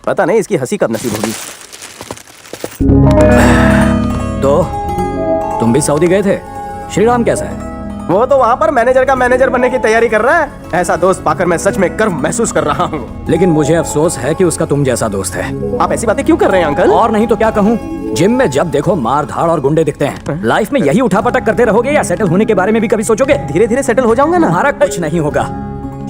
पता नहीं इसकी हंसी कब नसीब होगी। तो तुम भी सऊदी गए थे? श्रीराम कैसा है? वो तो वहाँ पर मैनेजर का मैनेजर बनने की तैयारी कर रहा है। ऐसा दोस्त पाकर मैं सच में गर्व महसूस कर रहा हूँ। लेकिन मुझे अफसोस है कि उसका तुम जैसा दोस्त है। आप ऐसी बातें क्यों कर रहे हैं अंकल? और नहीं तो क्या कहूँ, जिम में जब देखो मार धाड़ और गुंडे दिखते हैं। लाइफ में यही उठापटक करते रहोगे या सेटल होने के बारे में भी कभी सोचोगे? धीरे धीरे सेटल हो जाऊंगा ना। तुम्हारा कुछ नहीं होगा।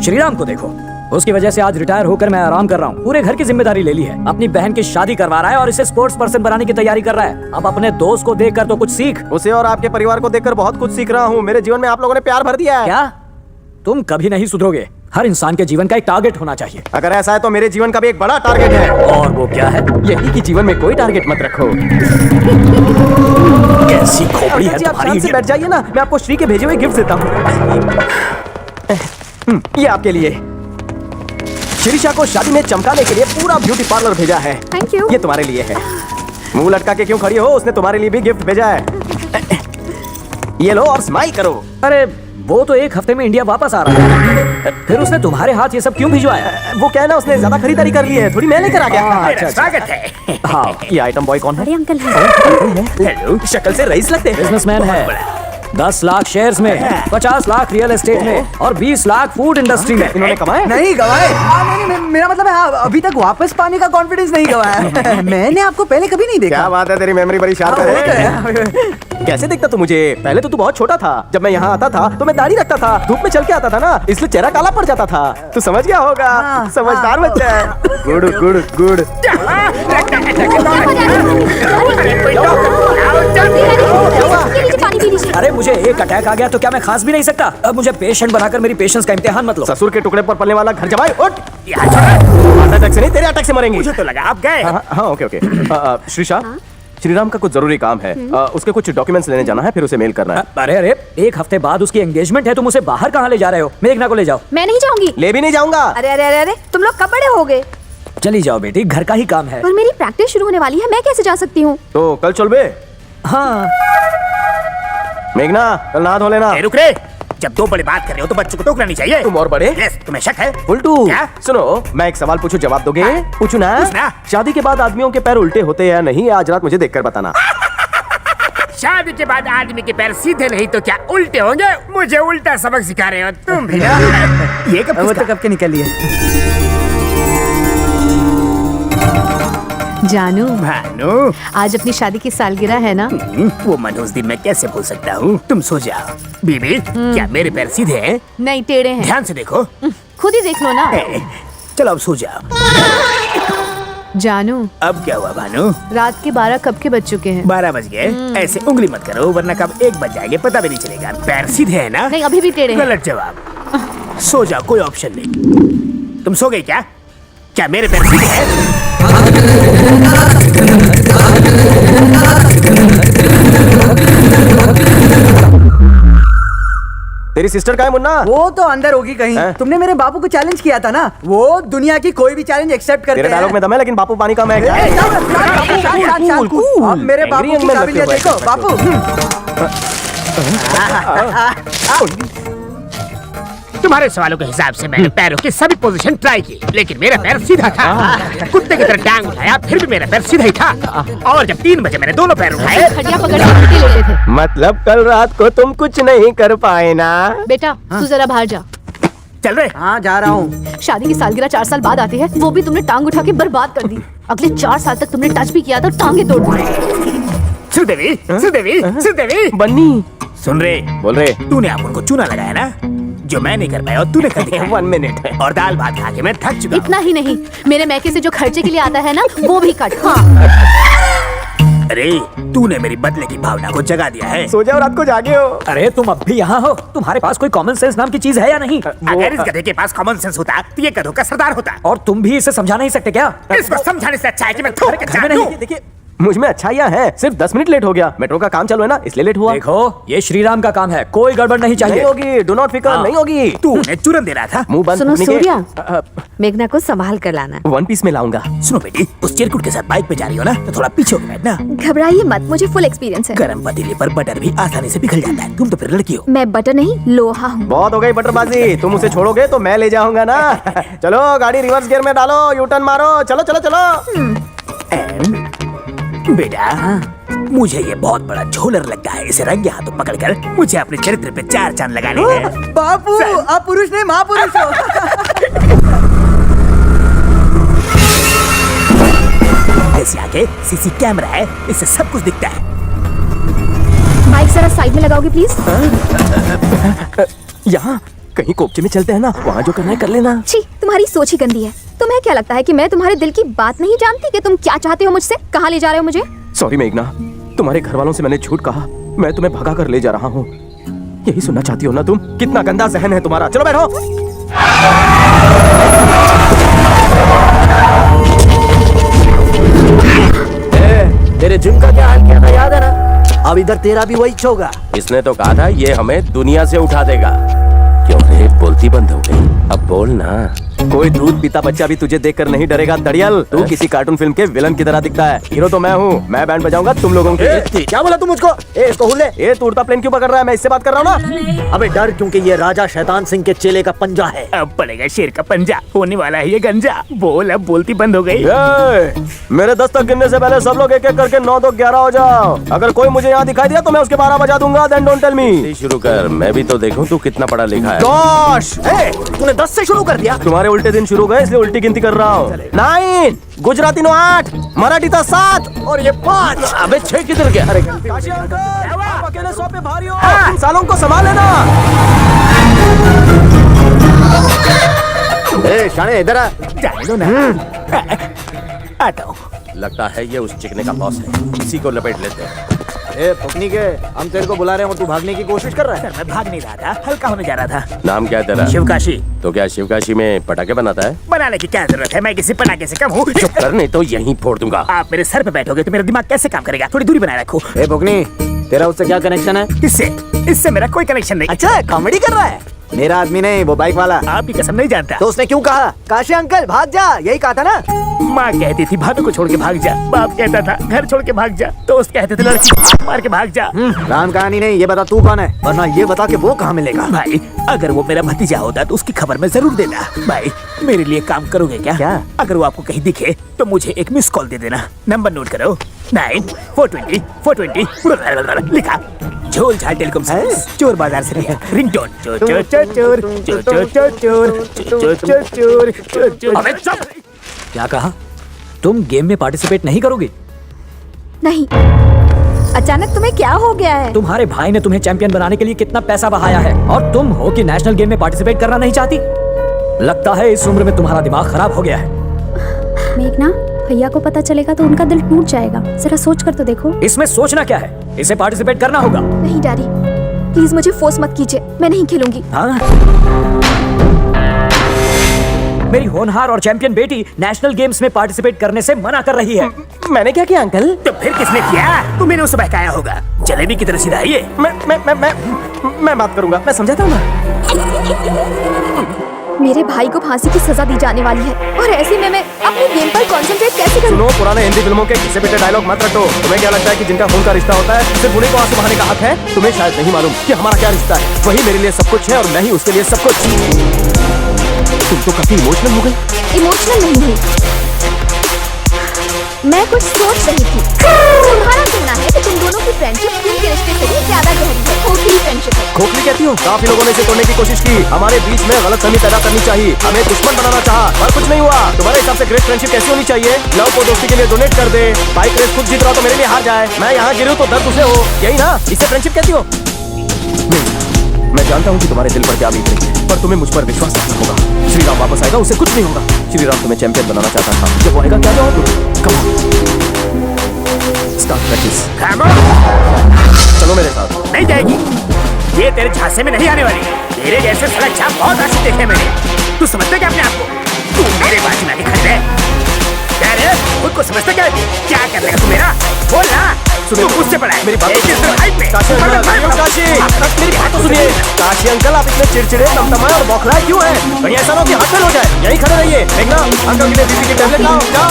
श्रीराम को देखो, उसकी वजह से आज रिटायर होकर मैं आराम कर रहा हूँ। पूरे घर की जिम्मेदारी ले ली है, अपनी बहन की शादी करवा रहा है और इसे स्पोर्ट्स पर्सन बनाने की तैयारी कर रहा है। अब अपने दोस्त को देखकर तो कुछ सीख। उसे और आपके परिवार को देखकर बहुत कुछ सीख रहा हूँ। मेरे जीवन में आप लोगों ने प्यार भर दिया है। क्या? तुम कभी नहीं सुधरोगे। हर इंसान के जीवन का एक टारगेट होना चाहिए। अगर ऐसा है तो मेरे जीवन का भी एक बड़ा टारगेट है। और वो क्या है? यही कि जीवन में कोई टारगेट मत रखो। कैसी खोपड़ी है जी, आप तुम्हारी? शांत से बैठ जाइए ना, मैं आपको श्री के भेजे हुए गिफ्ट देता हूँ। ये आपके लिए। शिरीषा को शादी में चमकाने के लिए पूरा ब्यूटी पार्लर भेजा है। Thank you. ये तुम्हारे लिए है। मुंह लटका के क्यों खड़ी हो? उसने तुम्हारे लिए भी गिफ्ट भेजा है। ये लो और स्माइल करो। अरे वो तो एक हफ्ते में इंडिया वापस आ रहा है, फिर उसने तुम्हारे हाथ ये सब क्यों भिजवाया? वो क्या है ना, उसने ज्यादा खरीदारी कर ली है, थोड़ी मैं लेकर आ गया। अच्छा, स्वागत है। हाँ, ये आइटम बॉय कौन है? बड़े अंकल हैं। हेलो, शक्ल से रईस लगते हैं। बिजनेसमैन है। 10 लाख शेयर्स में, 50 लाख रियल एस्टेट में और 20 लाख फूड इंडस्ट्री में। इन्होंने कमाए? नहीं गवाए। नहीं, मेरा मतलब है अभी तक वापस पाने का कॉन्फिडेंस नहीं गवाया। मैंने आपको पहले कभी नहीं देखा। क्या बात है, तेरी मेमोरी बड़ी शार्प हाँ, वो तो है। है। कैसे दिखता तू मुझे? पहले तो तू बहुत छोटा था। जब मैं यहाँ आता था तो मैं दाढ़ी रखता था, धूप में चल के आता था ना, इसलिए चेहरा काला पड़ जाता था। तू समझ गया होगा। हाँ, समझदार हाँ। बच्चा है। Good good good. पानी पी लीजिए। अरे मुझे एक अटैक आ गया तो क्या मैं खांस भी नहीं सकता? अब मुझे पेशेंट बनाकर मेरी पेशेंस का इम्तिहान मत लो। ससुर के टुकड़े पर पलने वाला घर जमाई, उठ। हार्ट अटैक से नहीं, तेरे अटैक से मरेंगे। मुझे तो लगा आप गए। हाँ, ओके ओके। श्रीषा, श्रीराम का कुछ जरूरी काम है। उसके कुछ डॉक्यूमेंट्स लेने जाना है, फिर उसे मेल करना है। अरे अरे, एक हफ्ते बाद उसकी एंगेजमेंट है, तुम उसे बाहर कहाँ ले जा रहे हो? मेघना को ले जाओ। मैं नहीं जाऊंगी। ले भी नहीं जाऊंगा। अरे अरे अरे अरे, तुम लोग कब बड़े हो गए? चली जाओ बेटी, घर का ही काम है। पर मेरी प्रैक्टिस शुरू होने वाली है, मैं कैसे जा सकती हूँ? तो कल चल बे। हाँ, मेघना, कल नहा धो लेना। रुक रे, जब दो बड़े बात कर रहे हो तो बच्चों को टोकना नहीं चाहिए। तुम और बड़े? यस, तुम्हें शक है? उल्टू। क्या? सुनो, मैं एक सवाल पूछूं, जवाब दोगे? पूछू ना? पूछना। शादी के बाद आदमियों के पैर उल्टे होते हैं या नहीं? आज रात मुझे देखकर बताना। शादी के बाद आदमी के पैर सीधे नहीं तो क्या उल्टे होंगे? मुझे उल्टा सबक सिखा रहे हो तुम भी। ये कब वो तो किसका? कब के निकल लिए। जानू, भानु, आज अपनी शादी की सालगिरह है ना? वो मनोज दिन मैं कैसे भूल सकता हूँ? तुम सो जाओ। बीबी, क्या मेरे पैर सीधे हैं? नहीं, टेढ़े हैं। ध्यान से देखो। खुद ही देख लो ना। चलो अब सो जाओ। जानू, अब क्या हुआ भानु? रात के 12 कब के बज चुके हैं? 12 बज गए। ऐसे उंगली मत करो वरना कब 1 बज जाएंगे पता भी नहीं चलेगा। पैर सीधे है ना? नहीं, अभी भी टेढ़े हैं। गलत जवाब। सो जाओ, कोई ऑप्शन नहीं। तुम सो गए क्या? क्या मेरे पैर सीधे हैं? तेरी सिस्टर का है मुन्ना? वो तो अंदर होगी कहीं। तुमने मेरे बापू को चैलेंज किया था ना, वो दुनिया की कोई भी चैलेंज एक्सेप्ट करते तेरे हैं। डायलॉग में दम है, लेकिन बापू पानी का मैं क्या? अब मेरे बापू की काबिलियत देखो। बापू, तुम्हारे सवालों के हिसाब से मैंने पैरों की सभी पोजीशन ट्राई की, लेकिन मेरा पैर सीधा था। कुत्ते की तरह टांग उठाया, फिर भी मेरा पैर सीधा ही था। और जब 3 बजे मैंने दोनों पैर उठाए, खटिया पकड़ के उल्टी लेते थे। मतलब कल रात को तुम कुछ नहीं कर पाए ना? बेटा, तू जरा बाहर जा। चल रहे। हाँ जा रहा हूँ। शादी की सालगिरह 4 साल बाद आती है, वो भी तुमने टांग उठा के बर्बाद कर दी। अगले 4 साल तक तुमने टच भी किया तो टांगे तोड़ दी। श्रीदेवी, श्रीदेवी, श्रीदेवी, बन्नी, सुन रे, बोल रहे। तूने अपन को चूना लगाया ना, जो मैं नहीं कर पाया और तूने कर दिखाया। 1 मिनट। और दाल भात खा के मैं थक चुका हूँ। इतना ही नहीं, मेरे मैके से जो खर्चे के लिए आता है ना, वो भी कट। हाँ, अरे तूने मेरी बदले की भावना को जगा दिया है। सो जाओ, रात को जागे हो। अरे तुम अब भी यहाँ हो? तुम्हारे पास कोई कॉमन सेंस नाम की चीज है या नहीं? अगर इस गधे के पास कॉमन सेंस होता तो ये गधों का सरदार होता। और तुम भी इसे समझा नहीं सकते क्या? इसको समझाने से अच्छा है कि मैं थूक के घर में जान दूं। नहीं, देखिए मुझ में अच्छाइयाँ हैं, सिर्फ 10 मिनट लेट हो गया। मेट्रो का काम चालू है ना, इसलिए लेट हुआ। देखो ये श्रीराम का काम है, कोई गड़बड़ नहीं नहीं चाहिए। होगी, डू नॉट फिकर, नहीं होगी। तू उन्हें चूरन दे रहा था। मुंह बंद सुनो करने के- सूर्या, मेघना को संभाल कर लाना। वन पीस में लाऊंगा। सुनो बेटी, उस चिरकुट के साथ बाइक पे जा रही हो ना, तो थोड़ा पीछे हो बैठना। घबराइए मत, मुझे फुल एक्सपीरियंस है। गरम पतीले पर बटर भी आसानी से पिघल जाता है। तुम तो फिर लड़की हो। मैं बटर नहीं लोहा हूँ। बहुत हो गई बटरबाजी, तुम उसे छोड़ोगे तो मैं ले जाऊंगा ना। चलो गाड़ी रिवर्स गियर में डालो, यू टर्न मारो, चलो चलो चलो। बेटा, मुझे ये बहुत बड़ा झोलर लगता है। इसे रंगे हाथों पकड़कर मुझे अपने चरित्र पे 4 चांद लगाने हैं। बापू, आप पुरुष नहीं महापुरुष हो। ऐसी आगे सीसी कैमरा है, इससे सब कुछ दिखता है। माइक जरा साइड में लगाओगे प्लीज। यहाँ कहीं कोपचे में चलते हैं ना, वहाँ जो करना है कर लेना। छी, तुम्हारी सोच ही गंदी है। तुम्हें क्या लगता है कि मैं तुम्हारे दिल की बात नहीं जानती कि तुम क्या चाहते हो मुझसे? कहाँ ले जा रहे हो मुझे? सॉरी मेघना, तुम्हारे घर वालों से मैंने झूठ कहा। मैं तुम्हें भगा कर ले जा रहा हूँ। यही सुनना चाहती हो ना तुम? कितना गंदा जहन है तुम्हारा। चलो बैठो। तेरे जिम का क्या हाल किया था याद है ना? अब इधर तेरा भी वही होगा। इसने तो कहा था ये हमें दुनिया से उठा देगा। क्यों रे, बोलती बंद हो गई? अब बोल ना। कोई दूध पीता बच्चा भी तुझे देखकर नहीं डरेगा दड़ियल। तू किसी कार्टून फिल्म के विलन की तरह दिखता है। हीरो तो मैं हूँ, मैं बैंड बजाऊंगा तुम लोगों की। क्या बोला तू मुझको? इसको हुले। ये तू उड़ता प्लेन क्यों पकड़ रहा है? मैं इससे बात कर रहा हूँ ना। अबे डर, क्योंकि ये राजा शैतान सिंह के चेले का पंजा है। अब पड़ेगा शेर का पंजा, होने वाला है ये गंजा। बोल, अब बोलती बंद हो गई। मेरे 10 तक गिनने से पहले सब लोग एक एक करके 9 तो 11 हो जाओ। अगर कोई मुझे यहाँ दिखाई दिया तो मैं उसके 12 बजा दूंगा। Then don't tell me. शुरू कर, मैं भी तो देखूं तू कितना पढ़ा लिखा है। गोश, तूने 10 से शुरू कर दिया। तुम्हारे उल्टे दिन शुरू गए इसलिए उल्टी गिनती कर रहा हूँ। 9, गुजराती नो 8, मराठी था 7 और ये 5। अबे 6 किधर गया? अरे काशी अंकल, आप अकेले 100 पे भारी हो। इन सालों को संभाल लेना। शाने इधर आ। जाने दो ना। आता हूँ। लगता है ये उस चिकने का बॉस है। इसी को लपेट लेते हैं। पत्नी के, हम तेरे को बुला रहे हैं और तू भागने की कोशिश कर रहा है। सर, मैं भाग नहीं रहा था, हल्का होने जा रहा था। नाम क्या है तेरा? शिवकाशी। तो क्या शिवकाशी में पटाखे बनाता है? बनाने की क्या जरूरत है? मैं किसी पटाखे से कम हूँ। चुप कर, नहीं तो यहीं फोड़ दूंगा। आप मेरे सर पे बैठोगे तो मेरा दिमाग कैसे काम करेगा? थोड़ी दूरी बनाए रखो। ए भुगनी, तेरा उससे क्या कनेक्शन है? इससे मेरा कोई कनेक्शन नहीं। अच्छा, कॉमेडी कर रहा है। मेरा आदमी नहीं, वो बाइक वाला। आपकी कसम नहीं जानता। तो उसने क्यों कहा काशी अंकल भाग जा? यही कहा था ना। माँ कहती थी भाभी को छोड़ के भाग जा। बाप कहता था घर छोड़ के भाग जा। दोस्त कहते थे लड़की को मार के भाग जा। राम कहानी नहीं, ये बता तू कौन है, वरना ये बता के वो कहाँ मिलेगा। भाई, अगर वो मेरा भतीजा होता तो उसकी खबर मैं जरूर देता। भाई, मेरे लिए काम करोगे क्या? क्या? अगर वो आपको कहीं दिखे तो मुझे एक मिस कॉल दे देना। नंबर नोट करो, 9 420 420 लिखा। झोल झाल टेलीकॉम सर्विस, चोर बाजार से लिया। रिंगटोन चोर चोर चोर चोर चोर चोर चोर चोर चोर चोर चोर चोर। अबे चुप! क्या कहा? तुम गेम में पार्टिसिपेट नहीं करोगी? नहीं। अचानक तुम्हें क्या हो गया है? तुम्हारे भाई ने तुम्हें चैंपियन बनाने के लिए कितना पैसा बहाया है और तुम हो कि नेशनल गेम में पार्टिसिपेट करना नहीं चाहती? लगता है इस उम्र में तुम्हारा दिमाग खराब हो गया है। मेघना, भैया को पता चलेगा तो उनका दिल टूट जाएगा। जरा सोच कर तो देखो। इसमें सोचना क्या है? इसे पार्टिसिपेट करना होगा। नहीं डैडी, प्लीज मुझे फोर्स मत कीजिए, मैं नहीं खेलूंगी। हाँ? मेरी होनहार और चैंपियन बेटी नेशनल गेम्स में पार्टिसिपेट करने से मना कर रही है। मैंने क्या किया अंकल? तो फिर किसने किया? तुम्हें उसे बहकाया होगा। जलेबी की तरह सीधा ये। मैं बात करूंगा, मैं समझाता हूँ ना। मेरे भाई को फांसी की सजा दी जाने वाली है और ऐसे में मैं अपनी गेम पर कंसंट्रेट कैसे करूं? सुनो, पुराने हिंदी फिल्मों के घिसे पिटे डायलॉग मत रटो। तुम्हें क्या लगता है कि जिनका खून का रिश्ता होता है सिर्फ उन्हीं को आंसू बहाने का हक है? तुम्हें शायद नहीं मालूम कि हमारा क्या रिश्ता है। वही मेरे लिए सब कुछ है और मैं ही उसके लिए सब कुछ। तुम तो काफी इमोशनल हो गई। इमोशनल नहीं हुई, मैं कुछ सोच रही थी। तुम्हारा कहना है कि तुम दोनों की फ्रेंडशिप खून के रिश्ते से भी ज्यादा गहरी है, खोखली फ्रेंडशिप है। खोखली कहती हो? काफी लोगों ने इसे तोड़ने की कोशिश की। हमारे बीच में गलतफहमी पैदा करनी चाहिए, हमें दुश्मन बनाना चाहा, पर कुछ नहीं हुआ। तुम्हारे हिसाब से ग्रेट फ्रेंडशिप कैसी होनी चाहिए? लव को दोस्ती के लिए डोनेट कर दे। बाइक रेस खुद जीत रहा तो मेरे लिए हार जाए। मैं यहाँ गिरूं तो दर्द उसे हो, यही ना? इसे फ्रेंडशिप कहती हो? मैं जानता हूँ कि तुम्हारे दिल पर क्या बीत रही है, पर तुम्हें मुझ पर विश्वास रखना होगा। श्री राम वापस आएगा, उससे कुछ नहीं होगा। श्री राम तुम्हें चैंपियन बनाना चाहता था, जब वो आएगा क्या जवाब दूं? Come on, start practice. चलो मेरे साथ। नहीं जाएगी, ये तेरे झांसे में नहीं आने वाली। तेरे जैसे सड़क छाप बहुत आशिक देखे मैंने। तू समझते क्या अपने आप को? तू मेरे बाजू में खड़े रह। क्या रे? खुद को समझते क्या कर लेगा तू मेरा? बोल ना, तू मुझसे बड़ा है। मेरी बात एक इस भाई पे काशी अंकल, काशी मेरी बात तो सुनिए। काशी अंकल, आप इतने चिड़चिड़े, तमतमाए और बौखलाए क्यों हैं? कहीं ऐसा ना हो कि हाथ फेल हो जाए। यहीं खड़े रहिए। मेघना, अंकल के लिए बीपी की टेबलेट लाओ, जाओ।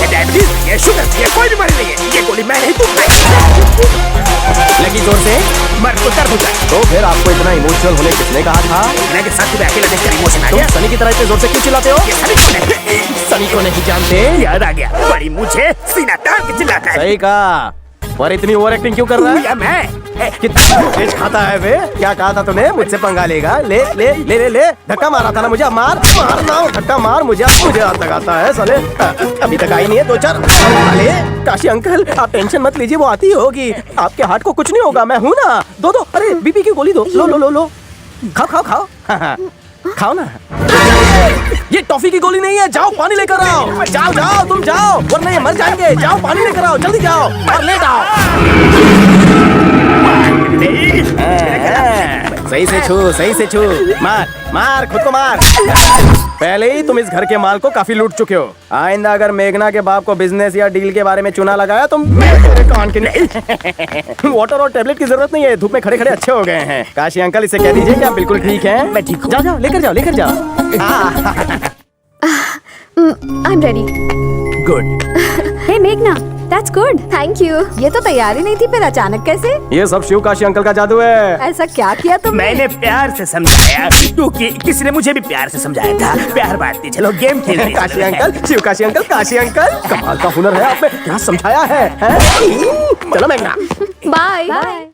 डायबिटीज है, शुगर है, कोई बीमारी नहीं है। ये गोली मैं नहीं दूंगा। लगी जोर से, मर को दर्द होता है। तो फिर आपको इतना इमोशनल होने किसने कहा था? मैं के साथ तुम्हें अकेला देखकर इमोशन आ तुम गया। सनी की तरह इतने जोर से क्यों चिल्लाते हो? ये सभी कौन है? सनी को नहीं जानते? याद आ गया, बड़ी मुझे सीना तान के चिल्लाता है। सही कहा। और इतनी ओवर एक्टिंग क्यों कर रहा है? या मैं कितना तेज खाता है बे? क्या कहा था तूने? मुझसे पंगा लेगा? ले ले ले ले ले, धक्का मारा था ना मुझे, मार मार ना, धक्का मार मुझे हाथ लगाता है साले। अभी तक आई नहीं है, 2-4 अरे काशी अंकल, आप टेंशन मत लीजिए, वो आती होगी। आपके हार्ट को कुछ नहीं होगा, मैं हूँ ना। दो दो, अरे बीपी की गोली दो, लो लो लो लो, खाओ खाओ खाओ, खाओ ना। ये टॉफी की गोली नहीं है, जाओ पानी लेकर आओ। जाओ जाओ, तुम जाओ, वरना ये मर जाएंगे। जाओ पानी लेकर आओ, जल्दी जाओ और ले जाओ। सही से छू, सही से छू, मार मार, खुद को मार। पहले ही तुम इस घर के माल को काफी लूट चुके हो। आइंदा अगर मेघना के बाप को बिजनेस या डील के बारे में चुना लगाया तो मैं तेरे कान के नहीं। वाटर और टेबलेट की जरूरत नहीं है, धूप में खड़े खड़े अच्छे हो गए हैं। काशी अंकल, इसे कह दीजिए कि आप बिल्कुल ठीक हैं। मैं ठीक हूँ। जाओ जाओ, लेकर जाओ, लेकर जाओ। I am ready. गुड। हे मेघना, दैट्स गुड। Thank you. ये तो तैयारी नहीं थी, फिर अचानक कैसे? ये सब शिव काशी अंकल का जादू है। ऐसा क्या किया तुमने? मैंने प्यार से समझाया, क्योंकि किसी ने मुझे भी प्यार से समझाया था। प्यार बांटते चलो, गेम खेलते Kashi uncle, Shiv Kashi uncle, Kashi uncle, कमाल का हुनर है आप में। क्या समझाया है? चलो मेघना। Bye bye.